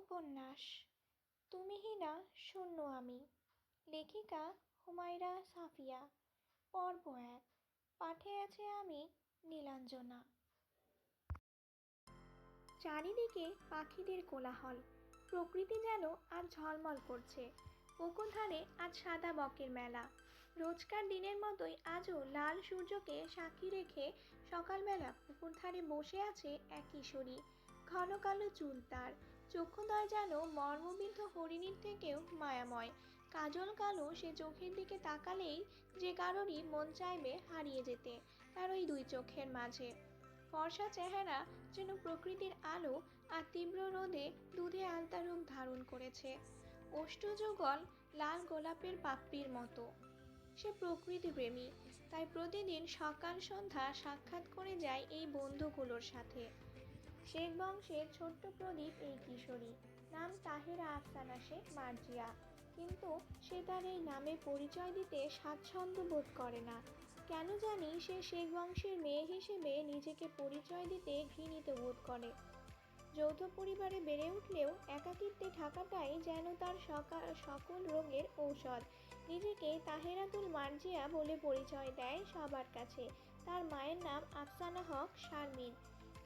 উপন্যাস তুমিহীনা শূন্য আমি, লেখিকা হুমায়রা সাফিয়া। পর্ব 1। পাঠে আছে আমি নীলাঞ্জনা। চারিদিকে পাখিদের কোলাহল, প্রকৃতি যেন আজ ঝলমল করছে। পুকুর ধারে আজ সাদা বকের মেলা। রোজকার দিনের মতোই আজও লাল সূর্যকে সাক্ষী রেখে সকালবেলা পুকুর ধারে বসে আছে এক কিশোরী। ঘন কালো চুল তার, চক্ষুদ্বয় যেন মর্মবিদ্ধ হরিণীর থেকেও মায়াময়। কাজল কালো সে চোখের দিকে তাকালেই যে কারোরই মন চাইবে হারিয়ে যেতে তার ওই দুই চোখের মাঝে। ফর্সা চেহারা যেন প্রকৃতির আলো আর তীব্র রোদে দুধে আলতা রূপ ধারণ করেছে, অষ্টযুগল লাল গোলাপের পাপড়ির মতো। সে প্রকৃতিপ্রেমী, তাই প্রতিদিন সকাল সন্ধ্যা সাক্ষাৎ করে যায় এই বন্ধুগুলোর সাথে। শেখ বংশের ছোট্ট প্রদীপ এই কিশোরী, নাম তাহেরা আফসানা শেখ মার্জিয়া। কিন্তু সে তার এই নামে পরিচয় দিতে স্বাচ্ছন্দ্য বোধ করে না। কেন জানি সে শেখ বংশের মেয়ে হিসেবে নিজেকে পরিচয় দিতে ঘৃণিত বোধ করে। যৌথ পরিবারে বেড়ে উঠলেও একাকিত্বে থাকাটাই যেন তার সকল রোগের ঔষধ। নিজেকে তাহেরাতুল মার্জিয়া বলে পরিচয় দেয় সবার কাছে। তার মায়ের নাম আফসানা হক শারমিন।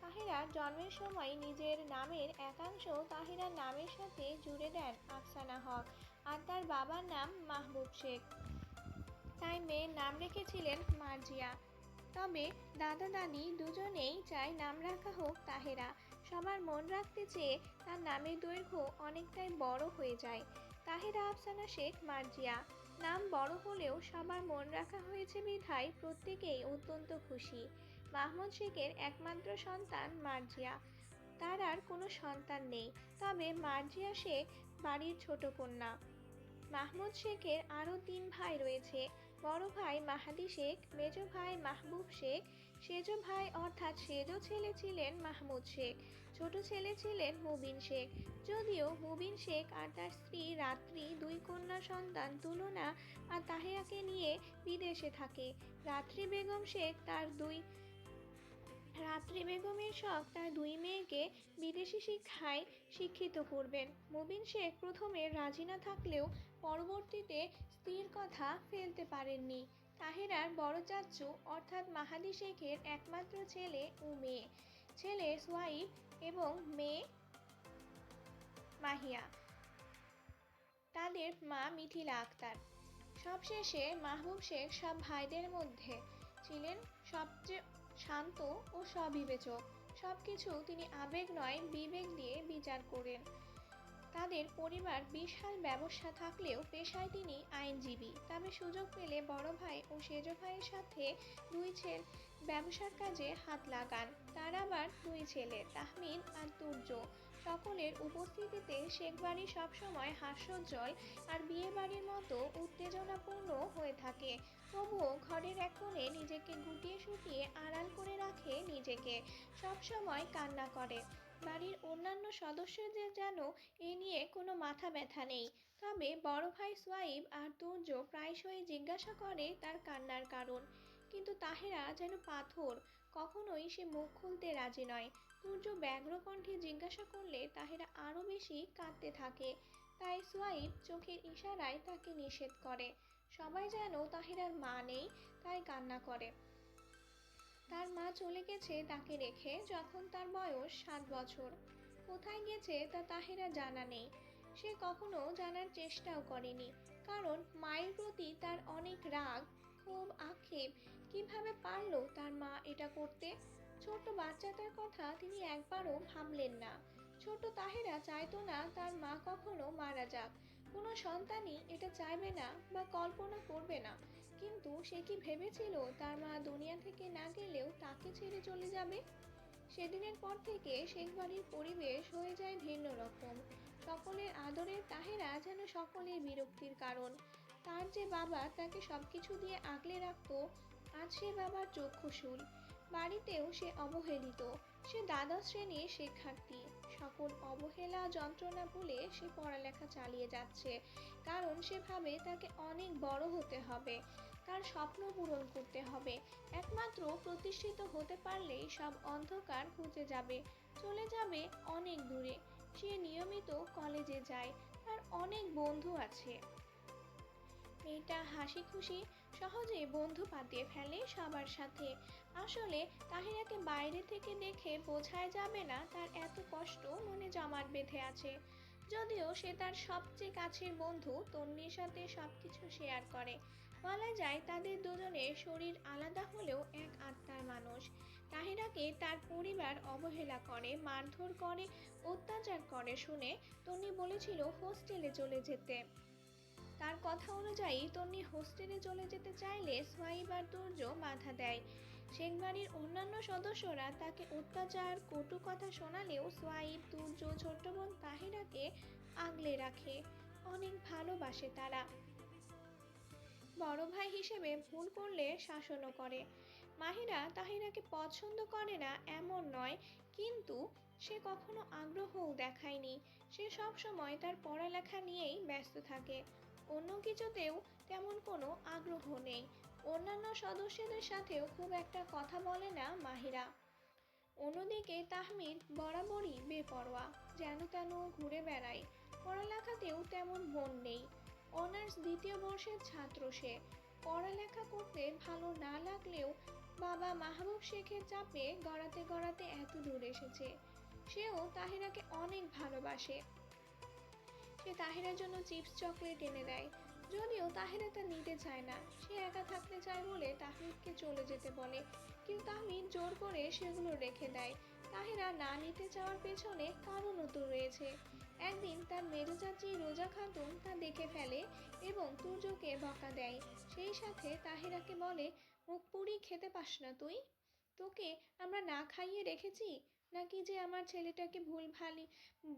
তাহেরা জন্মের সময় নিজের নামের একাংশ তাহেরার নামের সাথে জুড়ে দেন আফসানা হক, আর তার বাবার নাম মাহবুব শেখ, তাই মেয়ের নাম রেখেছিলেন মার্জিয়া। তবে দাদা দাদি দুজনেই চায় নাম রাখা হোক তাহেরা। সবার মন রাখতে চেয়ে তার নামের দৈর্ঘ্য অনেকটাই বড় হয়ে যায়। তাহেরা আফসানা শেখ মার্জিয়া নাম বড় হলেও সবার মন রাখা হয়েছে বিধায় প্রত্যেকেই অত্যন্ত খুশি। মাহমুদ শেখের একমাত্র সন্তান মার্জিয়া, তার আর কোনো সন্তান নেই। তবে মার্জিয়া শেখ বাড়ির ছোট কন্যা। মাহমুদ শেখের আরও 3 ভাই রয়েছে। বড় ভাই মাহাদি শেখ, মেজ ভাই মাহবুব শেখ, সেজ ভাই অর্থাৎ সেজ ছেলে ছিলেন মাহমুদ শেখ, ছোট ছেলে ছিলেন মুবিন শেখ। যদিও মুবিন শেখ আর তার স্ত্রী রাত্রি 2 কন্যা সন্তান তুলনা আর তাহেরাকে নিয়ে বিদেশে থাকে। রাত্রি বেগমের শখ তার 2 মেয়েকে বিদেশি শিক্ষায় শিক্ষিত করবেন। মুবিন শেখ প্রথমে রাজি না থাকলেও পরবর্তীতে স্ত্রীর কথা ফেলতে পারেননি। তাহেরার বড় চাচ্চু অর্থাৎ মাহাদি শেখের একমাত্র ছেলে ও মেয়ে, ছেলে সোয়াইব এবং মেয়ে মাহিয়া, তাদের মা মিথিলা আক্তার। সবশেষে মাহবুব শেখ সব ভাইদের মধ্যে ছিলেন সবচেয়ে শান্ত ও সবিবেচক। সবকিছু তিনি আবেগ নয় বিবেক দিয়ে বিচার করেন। তাদের পরিবার বিশাল ব্যবসা থাকলেও পেশায় তিনি আইনজীবী। তবে সুযোগ পেলে বড় ভাই ও সেজ ভাইয়ের সাথে 2 ছেলে ব্যবসার কাজে হাত লাগান। তার আবার 2 ছেলে তাহমিদ আর তুর্য। সকলের উপস্থিতিতে শেখ বাড়ি সবসময় হাস্যোজ্জ্বল আর বিয়ে বাড়ির মতো উত্তেজনাপূর্ণ হয়ে থাকে। তবুও ঘরের এক কোণে নিজেকে গুটিয়ে সুটিয়ে আড়াল করে রাখে নিজেকে, সবসময় কান্না করে। বাড়ির অন্যান্য সদস্যদের যেন এ নিয়ে কোনো মাথা ব্যথা নেই। তবে বড় ভাই সোয়াইব আর তুর্য প্রায়শই জিজ্ঞাসা করে তার কান্নার কারণ। কিন্তু তাহেরা যেন পাথর, কখনোই সে মুখ খুলতে রাজি নয়। তুর্য ব্যগ্র কণ্ঠে জিজ্ঞাসা করলে তাহেরা আরও বেশি কাঁদতে থাকে। তাই সোয়াইব চোখের ইশারায় তাকে নিষেধ করে। সবাই যেন তাহেরার মা নেই, তাই কান্না করে। তার মা চলে গেছে তাকে রেখে যখন তার বয়স 7 বছর। কোথায় গেছে তা তাহেরা জানা নেই। সে কখনো জানার চেষ্টাও করেনি, কারণ মায়ের প্রতি তার অনেক রাগ, ক্ষোভ, আক্ষেপ। কিভাবে পারলো তার মা এটা করতে? ছোট বাচ্চাটার কথা তিনি একবারও ভাবলেন না। ছোট তাহেরা চাইতো না তার মা কখনো মারা যাক। কোনো সন্তানই এটা চাইবে না বা কল্পনা করবে না। কিন্তু সে কি ভেবেছিল তার মা দুনিয়া থেকে না গেলেও তাকে ছেড়ে চলে যাবে? সেদিনের পর থেকে শেখ বাড়ির পরিবেশ হয়ে যায় ভিন্ন রকম। সকলের আদরের তাহেরা যেন সকলের বিরক্তির কারণ। তার যে বাবা তাকে সবকিছু দিয়ে আগলে রাখত, আজ সে বাবার চক্ষুশূল। বাড়িতেও সে অবহেলিত। সে দ্বাদশ শ্রেণীর শিক্ষার্থী। সকল অবহেলা যন্ত্রণা ভুলে সে পড়ালেখা চালিয়ে যাচ্ছে, কারণ সে ভাবে তাকে অনেক বড় হতে হবে, তার স্বপ্ন পূরণ করতে হবে। একমাত্র প্রতিষ্ঠিত হতে পারলেই সব অন্ধকার ঘুচে যাবে, চলে যাবে অনেক দূরে। সে নিয়ম নিয়মিত কলেজে যায়, তার অনেক বন্ধু আছে। মেয়েটা হাসি খুশি, সহজে বন্ধু পাতিয়ে ফেলে সবার সাথে। আসলে তাহিরাকে বাইরে থেকে দেখে বোঝাই যাবে না তার এত কষ্ট মনে জমাট বেঁধে আছে। যদিও সে তার সবচেয়ে কাছের বন্ধু তন্নির সাথে সবকিছু শেয়ার করে। বলা যায় তাদের দুজনের শরীর আলাদা হলেও এক আত্মার মানুষ। তাহিরাকে তার পরিবার অবহেলা করে, মারধর করে, অত্যাচার করে শুনে তন্নি বলেছিল হোস্টেলে চলে যেতে। তার কথা অনুযায়ী তন্নি হোস্টেলে চলে যেতে চাইলে সোহাইব আর তুর্য বাধা দেয়। শেখ বাড়ির অন্যান্য সদস্যরা তাকে অত্যাচার, কটু কথা শোনালেও সোহাইব, তুর্য, ছোট্ট বোন তাহিরাকে আগলে রাখে। অনেক ভালোবাসে তারা। বড় ভাই হিসেবে ভুল করলে শাসনও করে। মাহিরা তাহিরাকে পছন্দ করে না এমন নয়, কিন্তু সে কখনো আগ্রহও দেখায়নি। সে সব সময় তার পড়ালেখা নিয়েই ব্যস্ত থাকে, অন্য কিছুতেও তেমন কোনো আগ্রহ নেই। অন্যান্য সদস্যদের সাথেও খুব একটা কথা বলে না মাহিরা। অন্যদিকে তাহমিদ বরাবরই বেপরোয়া, যেন তেন ঘুরে বেড়ায়। পড়ালেখাতেও তেমন মন নেই। অনার্স দ্বিতীয় বর্ষের ছাত্র সে। পড়ালেখা করতে ভালো না লাগলেও বাবা মাহবুব শেখের চাপে গড়াতে গড়াতে এত দূর এসেছে। সেও তাহিরাকে অনেক ভালোবাসে। সে তাহিরার জন্য চিপস চকলেট এনে দেয়, যদিও তাহিরা তা নিতে চায় না। সে একা থাকতে চায় বলে তাহমিদকে চলে যেতে বলে, কিন্তু তাহমিদ জোর করে সেগুলো রেখে দেয়। তাহিরা না নিতে চাওয়ার পেছনে কারণও তো রয়েছে। একদিন তার মেজ চাচি রোজা খাতুন তা দেখে ফেলে এবং তুর্যকে বকা দেয়। সেই সাথে তাহিরাকে বলে, মুখ পুরি খেতে পাস না তুই? তোকে আমরা না খাইয়ে রেখেছি, নাকি যে আমার ছেলেটাকে ভুল ভালি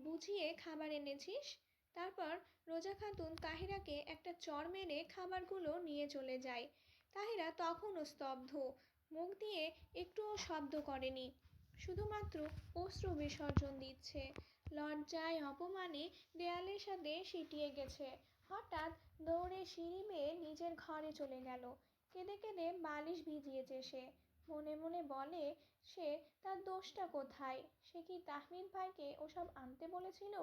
বুঝিয়ে খাবার এনেছিস? তারপর রোজা খাতুন তাহিরাকে একটা চড় মেরে খাবারগুলো নিয়ে চলে যায়। তাহিরা তখনও স্তব্ধ, মুখ দিয়ে একটুও শব্দ করেনি, শুধুমাত্র অশ্রু বিসর্জন দিচ্ছে। লজ্জায় অপমানে দেয়ালের সাথে সিটিয়ে গেছে। হঠাৎ দৌড়ে সিঁড়ি বেয়ে নিজের ঘরে চলে গেল। কেঁদে কেঁদে বালিশ ভিজিয়েছে সে। মনে মনে বলে, সে তার দোষটা কোথায়? সে কি তাহমিদ ভাইকে ওসব আনতে বলেছিল?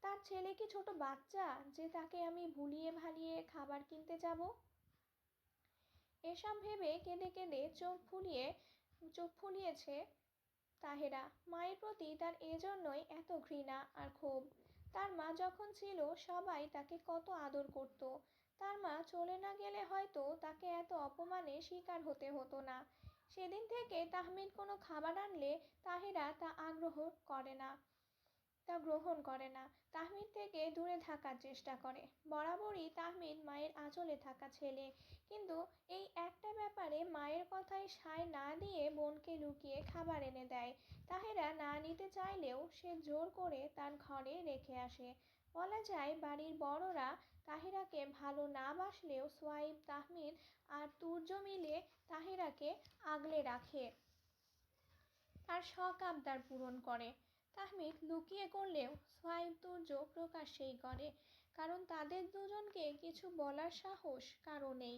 তার ছেলে কি ছোট বাচ্চা যে তাকে আমি ভুলিয়ে ভালিয়ে খাবার কিনতে যাব? এসব ভেবে কেঁদে কেঁদে চোখ ফুলিয়েছে তাহেরা। মায়ের প্রতি তার এজন্যই এত ঘৃণা আর ক্ষোভ। তার মা যখন ছিল সবাই তাকে কত আদর করত। তার মা চলে না গেলে হয়তো তাকে এত অপমানের শিকার হতে হতো না। সেদিন থেকে তাহমিদ কোনো খাবার আনলে তাহেরা তা গ্রহণ করে না। তাহমিদ থেকে দূরে থাকার চেষ্টা করে। বরাবরই তাহমিদ মায়ের আঁচলে থাকা ছেলে, কিন্তু এই একটা ব্যাপারে মায়ের কথায় সায় না দিয়ে বোনকে লুকিয়ে খাবার এনে দেয়। তাহেরা না নিতে চাইলেও সে জোর করে তার ঘরে রেখে আসে। বলা যায় বাড়ির বড়রা তাহিরাকে ভালো না বাসলেও সোয়াইব, তাহমিদ আর তুর্য মিলে তাহিরাকে আগলে রাখে, তার শখ আবদার পূরণ করে। তাহমিদ লুকিয়ে করলেও সোহাইব, তুর্য প্রকাশ্যেই করে, কারণ তাদের দুজনকে কিছু বলার সাহস কারো নেই।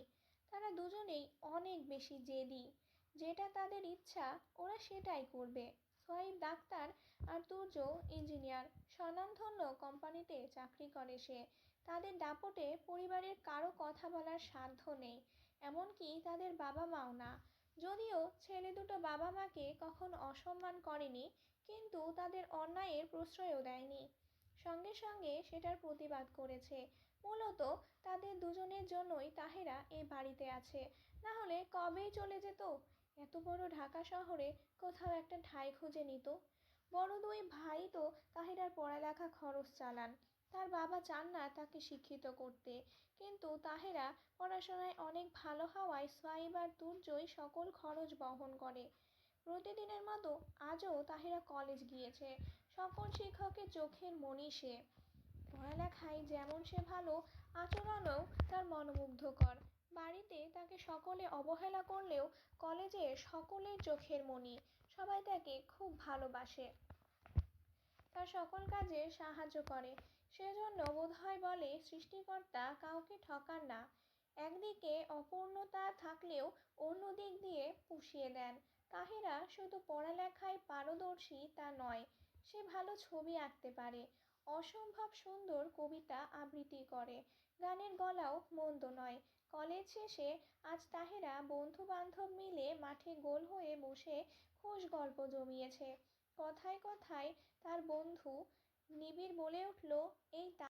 তারা দুজনেই অনেক বেশি জেদি। যেটা তাদের ইচ্ছা ওরা সেটাই করবে। সোহাইব ডাক্তার আর তুর্য ইঞ্জিনিয়ার, স্বনামধন্য কোম্পানিতে চাকরি করে সে। তাদের দাপটে পরিবারের কারো কথা বলার সাধ্য নেই, এমনকি তাদের বাবা মাও না। যদিও ছেলে দুটো বাবা মাকে কখনো অসম্মান করেনি, কিন্তু তাদের অন্যায়ের প্রশ্রয়ও দেয়নি। সঙ্গে সঙ্গে সেটার প্রতিবাদ করেছে। মূলত তাদের দুজনের জন্যই তাহেরা এ বাড়িতে আছে, না হলে কবেই চলে যেত। এত বড় ঢাকা শহরে কোথাও একটা ঠাঁই খুঁজে নিত। বড় দুই ভাই তো তাহেরার পড়ালেখা খরচ চালান। তার বাবা চান না তাকে শিক্ষিত করতে, কিন্তু তাহেরা পড়াশোনায় অনেক ভালো হওয়ায় সোহাইব আর তুর্যই সকল খরচ বহন করে। প্রতিদিনের মতো আজও তাহেরা কলেজ গিয়েছে। সকল শিক্ষকের চোখের মণি সে। পড়ালেখায় যেমন সে ভালো, আচরণেও তার মনোমুগ্ধকর। বাড়িতে তাকে সকলে অবহেলা করলেও কলেজে সকলের চোখের মণি। সবাই তাকে খুব ভালোবাসে, তার সকল কাজে সাহায্য করে। সেজন্য বোধহয় বলে, সৃষ্টিকর্তা কাউকে ঠকান না। একদিকে অপূর্ণতা থাকলেও অন্য দিক দিয়ে পুষিয়ে দেন। তাহেরা শুধু পড়ালেখায় পারদর্শী তা নয়, সে ভালো ছবি আঁকতে পারে, অসম্ভব সুন্দর কবিতা আবৃত্তি করে, গানের গলাও মন্দ নয়। কলেজ শেষে আজ তাহেরা বন্ধু বান্ধব মিলে মাঠে গোল হয়ে বসে খোশ গল্প জমিয়েছে। কথায় কথায় তার বন্ধু নিবিড় বলে উঠল, এই